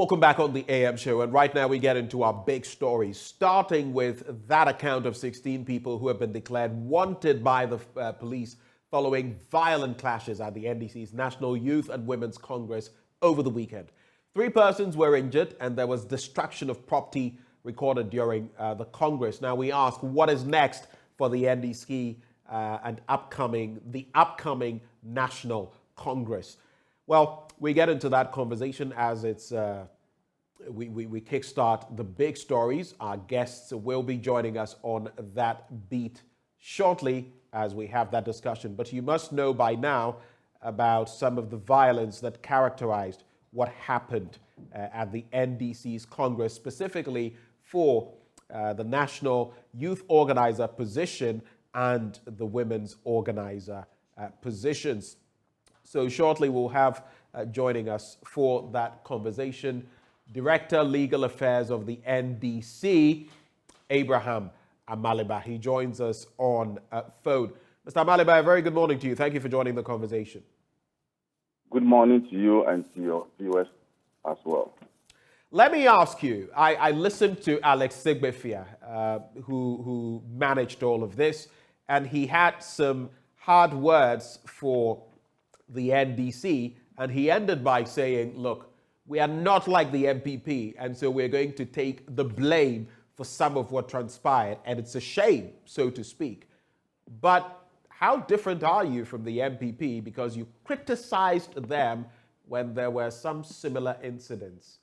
Welcome back on the AM show, and right now we get into our big stories, starting with that account of 16 people who have been declared wanted by the police following violent clashes at the NDC's National Youth and Women's Congress over the weekend. 3 persons were injured and there was destruction of property recorded during the Congress. Now we ask, what is next for the NDC and the upcoming National Congress? Well, we get into that conversation as it's we kickstart the big stories. Our guests will be joining us on that beat shortly as we have that discussion. But you must know by now about some of the violence that characterized what happened at the NDC's Congress, specifically for the National Youth Organizer position and the Women's Organizer positions. So shortly we'll have joining us for that conversation, Director Legal Affairs of the NDC, Abraham Amaliba. He joins us on phone. Mr. Amaliba, a very good morning to you. Thank you for joining the conversation. Good morning to you and to your viewers as well. Let me ask you, I listened to Alex Sigbefia, who managed all of this, and he had some hard words for the NDC, and he ended by saying, look, we are not like the MPP, and so we're going to take the blame for some of what transpired, and it's a shame, so to speak. But how different are you from the MPP, because you criticized them when there were some similar incidents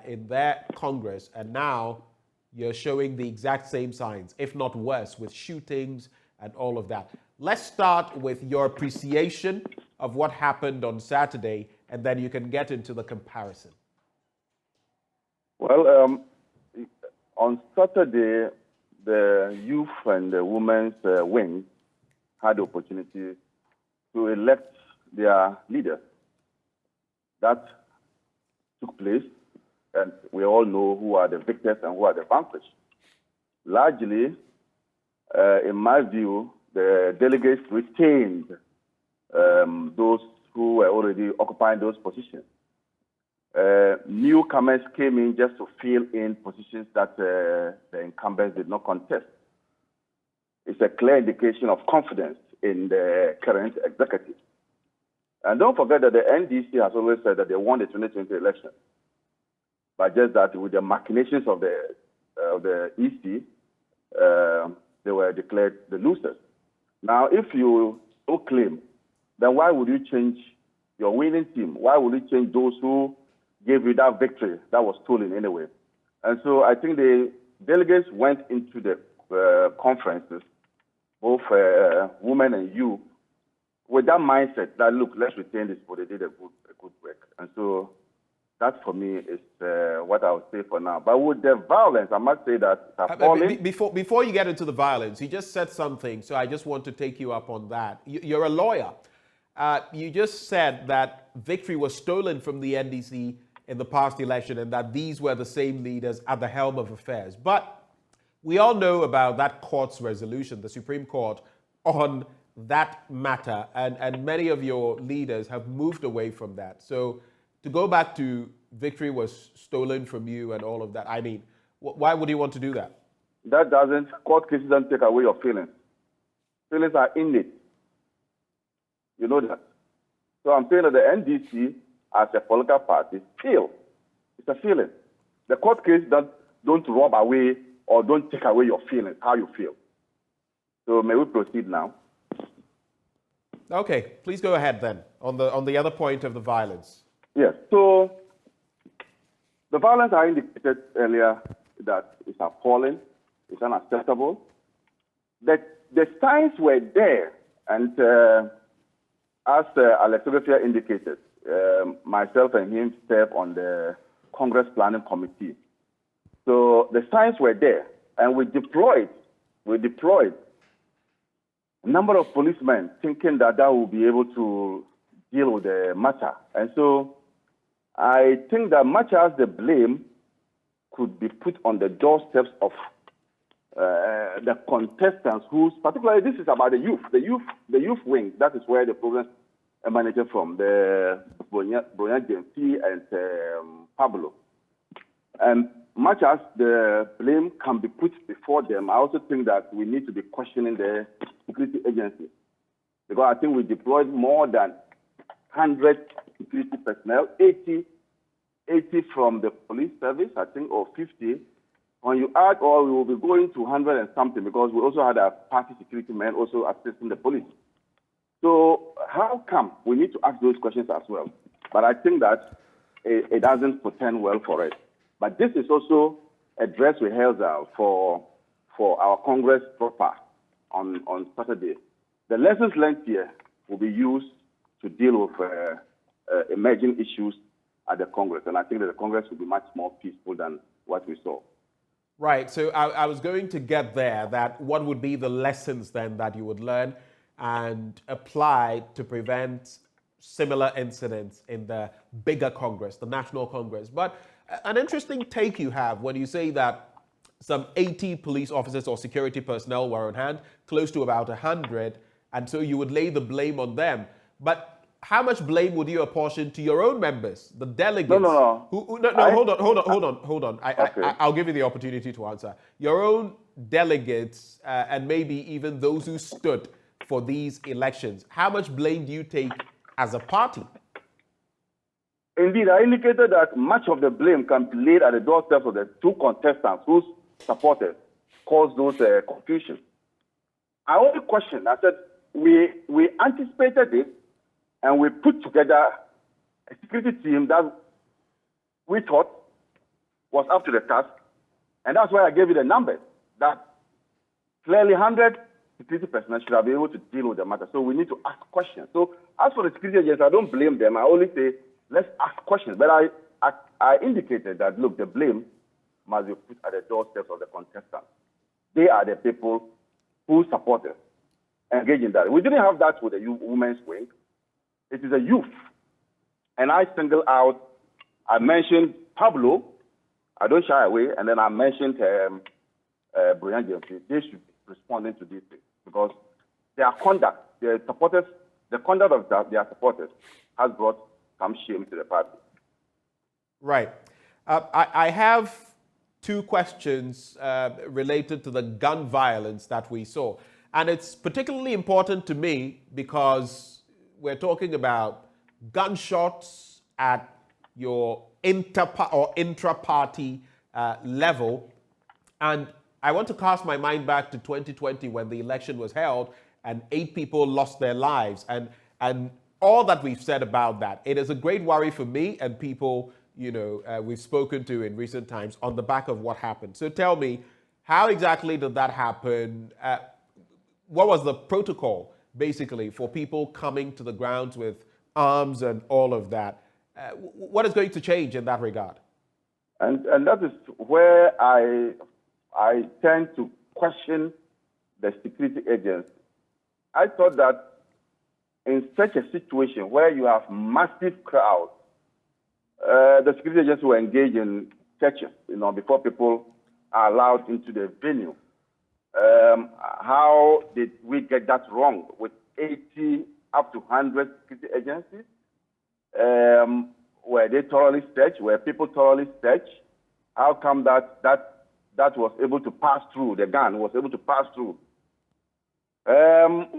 in their Congress, and now you're showing the exact same signs, if not worse, with shootings and all of that. Let's start with your appreciation of what happened on Saturday, and then you can get into the comparison. Well, on Saturday, the youth and the women's wing had the opportunity to elect their leaders. That took place, and we all know who are the victors and who are the vanquished. Largely, in my view, the delegates retained those who were already occupying those positions. Newcomers came in just to fill in positions that the incumbents did not contest. It's a clear indication of confidence in the current executive. And don't forget that the NDC has always said that they won the 2020 election, but just that with the machinations of the EC, they were declared the losers. Now, if you so claim, then why would you change your winning team? Why would you change those who gave you that victory that was stolen anyway? And so I think the delegates went into the conferences, both women and youth, with that mindset that, look, let's retain this, but they did a good work. And so that, for me, is what I would say for now. But with the violence, I must say that it's appalling. Before you get into the violence, you just said something, so I just want to take you up on that. You're a lawyer. You just said that victory was stolen from the NDC in the past election and that these were the same leaders at the helm of affairs. But we all know about that court's resolution, the Supreme Court, on that matter, and many of your leaders have moved away from that. So to go back to victory was stolen from you and all of that, I mean, why would you want to do that? Court cases don't take away your feelings. Feelings are innate. You know that. So I'm saying that the NDC, as a political party, it's a feeling. The court case don't rob away or don't take away your feelings, how you feel. So may we proceed now? Okay, please go ahead then on the other point of the violence. Yes, so the violence I indicated earlier that is appalling, it's unacceptable. The signs were there, and as Alex Sigbefia indicated, myself and him serve on the Congress Planning Committee. So the signs were there, and we deployed a number of policemen thinking that will be able to deal with the matter. And so I think that much as the blame could be put on the doorsteps of the contestants whose, particularly this is about the youth wing, that is where the problem emanated from, the Bronya Jemfi and Pablo. And much as the blame can be put before them, I also think that we need to be questioning the security agencies. Because I think we deployed more than 100 security personnel, 80 from the police service, I think, or 50. When you add all, we will be going to 100 and something, because we also had our party security men also assisting the police. So how come? We need to ask those questions as well. But I think that it doesn't portend well for us. But this is also a dress rehearsal for our Congress proper on Saturday. The lessons learned here will be used to deal with emerging issues at the Congress. And I think that the Congress will be much more peaceful than what we saw. Right. So I was going to get there, that what would be the lessons then that you would learn and apply to prevent similar incidents in the bigger Congress, the National Congress. But an interesting take you have when you say that some 80 police officers or security personnel were on hand, close to about 100, and so you would lay the blame on them. But how much blame would you apportion to your own members, the delegates? No. Hold on. Okay. I'll give you the opportunity to answer. Your own delegates and maybe even those who stood for these elections. How much blame do you take as a party? Indeed, I indicated that much of the blame can be laid at the doorsteps of the two contestants whose supporters caused those confusion. I only questioned. I said we anticipated this, and we put together a security team that we thought was up to the task. And that's why I gave you the numbers, that clearly 100 security personnel should have been able to deal with the matter. So we need to ask questions. So as for the security agents, I don't blame them. I only say, let's ask questions. But I indicated that, look, the blame must be put at the doorsteps of the contestants. They are the people who support us, engage in that. We didn't have that with the women's wing. It is a youth. And I single out, I mentioned Pablo, I don't shy away, and then I mentioned Brian James. They should be responding to these things, because their conduct, the conduct of their supporters has brought some shame to the party. Right. I have two questions related to the gun violence that we saw. And it's particularly important to me because we're talking about gunshots at your intra-party level. And I want to cast my mind back to 2020 when the election was held and 8 people lost their lives. And all that we've said about that, it is a great worry for me and people, we've spoken to in recent times on the back of what happened. So tell me, how exactly did that happen? What was the protocol, basically, for people coming to the grounds with arms and all of that? What is going to change in that regard? And that is where I tend to question the security agents. I thought that in such a situation where you have massive crowds, the security agents will engage in searches, before people are allowed into the venue. How did we get that wrong with 80 up to 100 security agencies? Were they thoroughly searched? Were people thoroughly searched? How come that was able to pass through, the gun was able to pass through?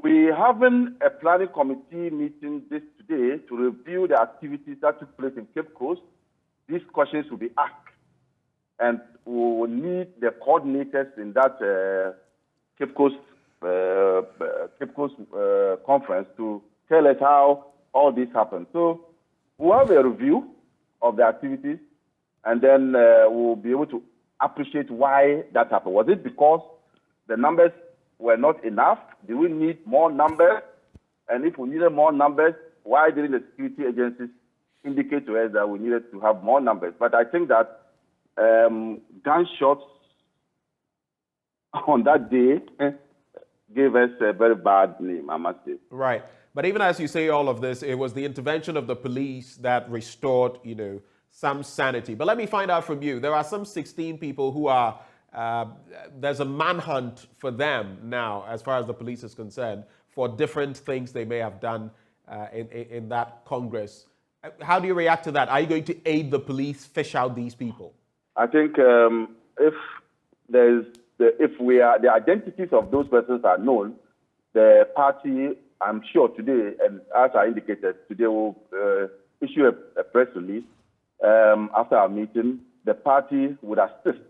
We having a planning committee meeting this today to review the activities that took place in Cape Coast. These questions will be asked. And we will need the coordinators in that Cape Coast conference to tell us how all this happened. So we'll have a review of the activities, and then we'll be able to appreciate why that happened. Was it because the numbers were not enough? Do we need more numbers? And if we needed more numbers, why didn't the security agencies indicate to us that we needed to have more numbers? But I think that gunshots on that day gave us a very bad name, I must say. Right. But even as you say all of this, it was the intervention of the police that restored, some sanity. But let me find out from you. There are some 16 people who are, there's a manhunt for them now, as far as the police is concerned, for different things they may have done in that Congress. How do you react to that? Are you going to aid the police fish out these people? I think if the identities of those persons are known, the party, I'm sure today, and as I indicated, today will issue a press release after our meeting. The party would assist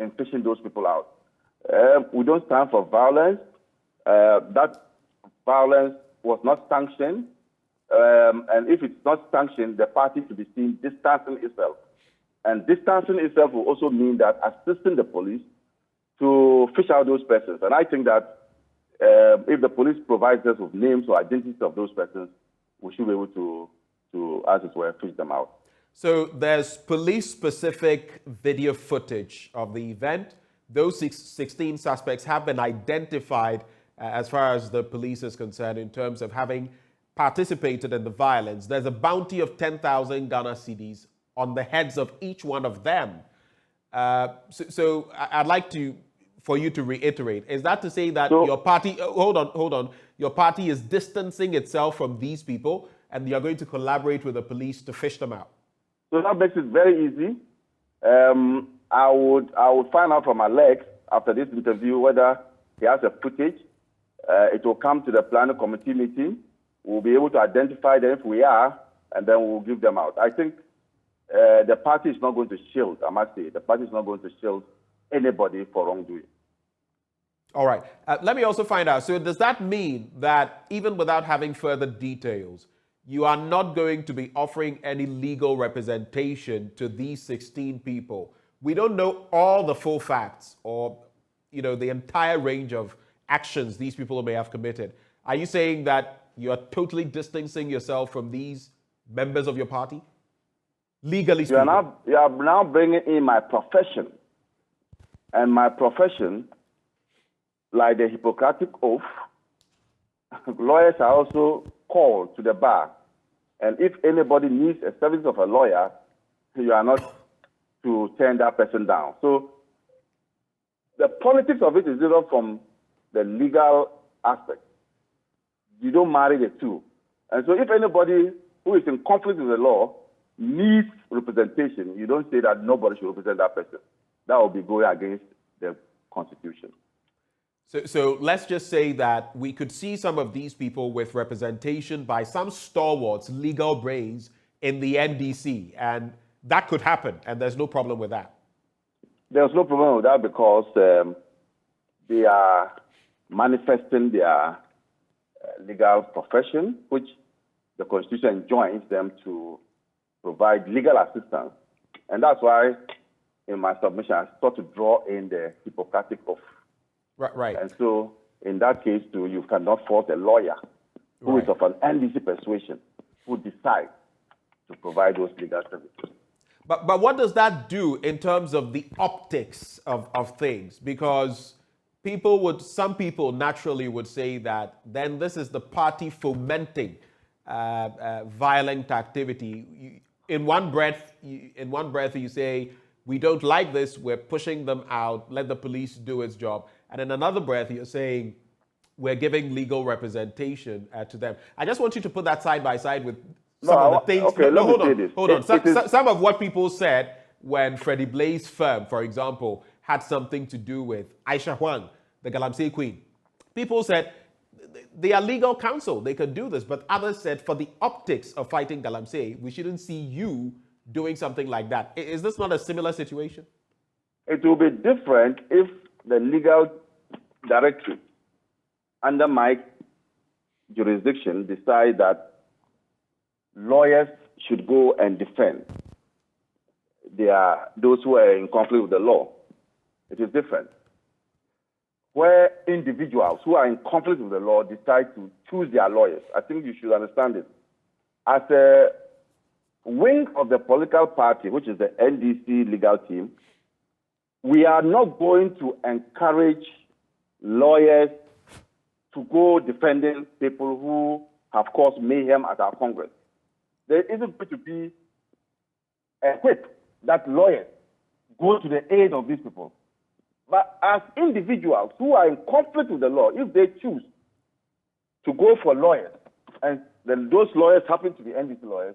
in fishing those people out. We don't stand for violence. That violence was not sanctioned. And if it's not sanctioned, the party should be seen distancing itself. And distancing itself will also mean that assisting the police to fish out those persons. And I think that if the police provides us with names or identities of those persons, we should be able to as it were, fish them out. So there's police-specific video footage of the event. Those 16 suspects have been identified as far as the police is concerned in terms of having participated in the violence. There's a bounty of 10,000 Ghana cedis on the heads of each one of them. So I'd like for you to reiterate. Is that to say that your party, hold on, your party is distancing itself from these people and you're going to collaborate with the police to fish them out? So that makes it very easy. I would find out from Alex after this interview whether he has a footage. It will come to the planning committee meeting. We'll be able to identify them if we are, and then we'll give them out. I think the party is not going to shield, I must say. The party is not going to shield anybody for wrongdoing. All right. Let me also find out. So does that mean that even without having further details, you are not going to be offering any legal representation to these 16 people? We don't know all the full facts or, the entire range of actions these people may have committed. Are you saying that you are totally distancing yourself from these members of your party? Legally speaking. You are now bringing in my profession. And my profession, like the Hippocratic Oath, lawyers are also called to the bar. And if anybody needs a service of a lawyer, you are not to turn that person down. So the politics of it is different from the legal aspect. You don't marry the two. And so if anybody who is in conflict with the law needs representation, you don't say that nobody should represent that person. That will be going against the Constitution. So let's just say that we could see some of these people with representation by some stalwarts, legal brains in the NDC, and that could happen, and there's no problem with that. There's no problem with that because they are manifesting their legal profession, which the Constitution enjoins them to provide legal assistance. And that's why in my submission, I sought to draw in the Hippocratic Oath. Right. And so in that case, too, you cannot fault a lawyer who is of an NDC persuasion who decides to provide those legal services. But what does that do in terms of the optics of things? Because some people naturally would say that then this is the party fomenting violent activity. In one breath, you say, we don't like this, we're pushing them out, let the police do its job. And in another breath, you're saying, we're giving legal representation to them. I just want you to put that side by side with some of the things. Okay, hold on. Some of what people said when Freddie Blai's firm, for example, had something to do with Aisha Huang, the Galamsey Queen. People said they are legal counsel, they could do this, but others said for the optics of fighting Galamsey, we shouldn't see you doing something like that. Is this not a similar situation? It will be different if the legal directorate under my jurisdiction decide that lawyers should go and defend those who are in conflict with the law. It is different. Where individuals who are in conflict with the law decide to choose their lawyers, I think you should understand it. As a wing of the political party, which is the NDC legal team, we are not going to encourage lawyers to go defending people who have caused mayhem at our Congress. There isn't going to be a whip that lawyers go to the aid of these people. But as individuals who are in conflict with the law, if they choose to go for lawyers, and then those lawyers happen to be NDC lawyers,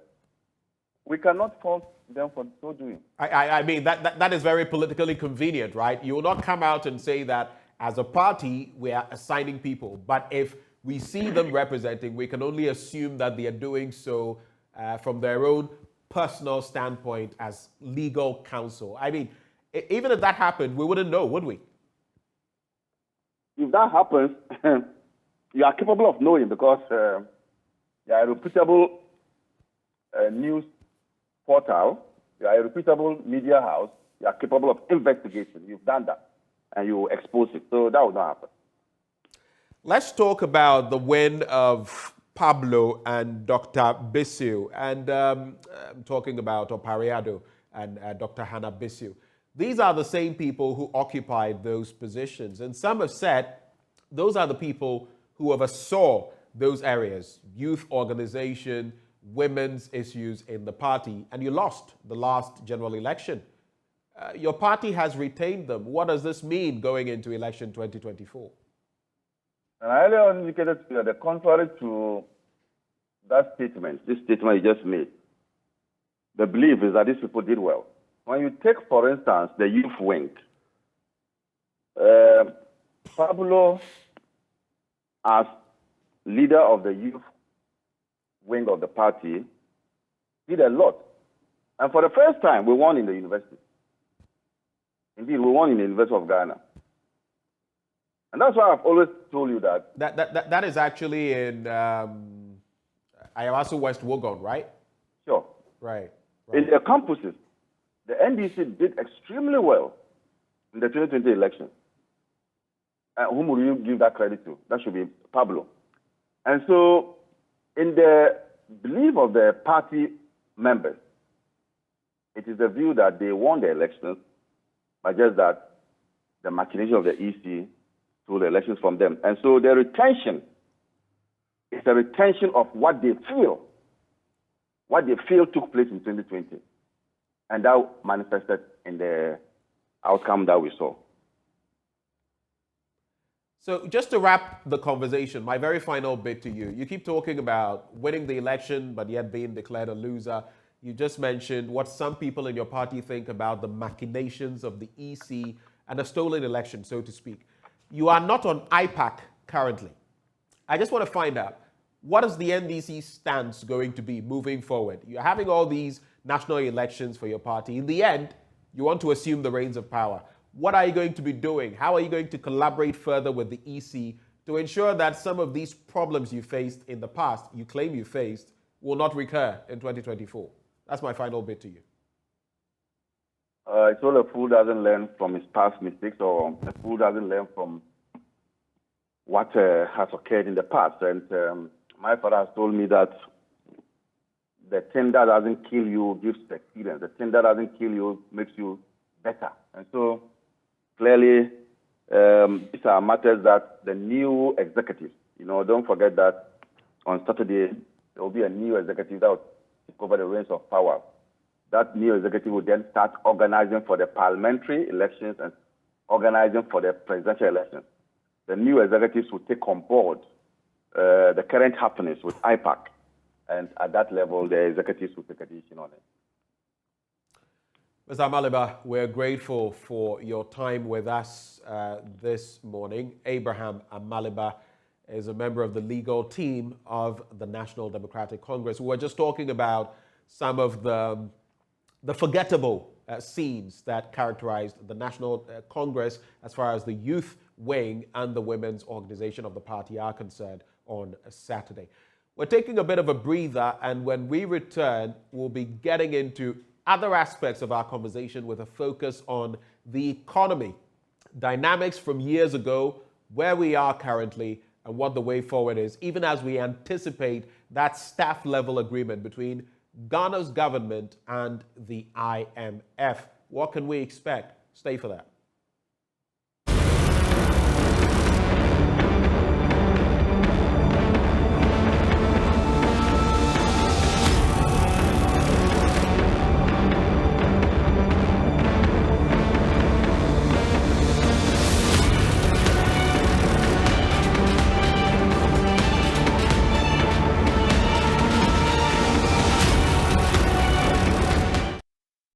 we cannot fault them for so doing. I mean, that is very politically convenient, right? You will not come out and say that as a party, we are assigning people. But if we see them representing, we can only assume that they are doing so from their own personal standpoint as legal counsel. I mean, even if that happened, we wouldn't know, would we? If that happens, you are capable of knowing because you are a reputable news portal, you are a reputable media house, you are capable of investigation. You've done that, and you expose it. So that would not happen. Let's talk about the win of Pablo and Dr. Bissiu, and I'm talking about Opariado and Dr. Hannah Bissiu. These are the same people who occupied those positions, and some have said those are the people who oversaw those areas, youth organization, women's issues in the party, and you lost the last general election. Your party has retained them. What does this mean going into election 2024? And I earlier indicated that contrary to that statement, this statement you just made, the belief is that these people did well. When you take, for instance, the youth wing, Pablo, as leader of the youth wing of the party, did a lot. And for the first time, we won in the university. Indeed, we won in the University of Ghana. And that's why I've always told you that. That is actually in Ayawaso West Wuogon, right? Sure. Right. In the campuses, the NDC did extremely well in the 2020 election. Whom will you give that credit to? That should be Pablo. And so, in the belief of the party members, it is the view that they won the elections, but just that the machination of the EC stole the elections from them. And so the retention is a retention of what they feel took place in 2020. And that manifested in the outcome that we saw. So just to wrap the conversation, my very final bit to you. You keep talking about winning the election, but yet being declared a loser. You just mentioned what some people in your party think about the machinations of the EC and a stolen election, so to speak. You are not on IPAC currently. I just want to find out, what is the NDC stance going to be moving forward? You're having all these national elections for your party. In the end, you want to assume the reins of power. What are you going to be doing? How are you going to collaborate further with the EC to ensure that some of these problems you faced in the past, you claim you faced, will not recur in 2024? That's my final bit to you. It's all a fool doesn't learn from his past mistakes, or a fool doesn't learn from what has occurred in the past. And my father has told me that the thing that doesn't kill you gives experience. The thing that doesn't kill you makes you better. And so, clearly, these are matters that the new executive, don't forget that on Saturday, there will be a new executive that will take over the reins of power. That new executive will then start organizing for the parliamentary elections and organizing for the presidential elections. The new executives will take on board the current happenings with IPAC. And at that level, the executives will take a decision on it. Mr. Amaliba, we're grateful for your time with us this morning. Abraham Amaliba is a member of the legal team of the National Democratic Congress. We were just talking about some of the forgettable scenes that characterized the National Congress as far as the youth wing and the women's organization of the party are concerned on Saturday. We're taking a bit of a breather, and when we return, we'll be getting into other aspects of our conversation with a focus on the economy, dynamics from years ago, where we are currently, and what the way forward is, even as we anticipate that staff-level agreement between Ghana's government and the IMF. What can we expect? Stay for that.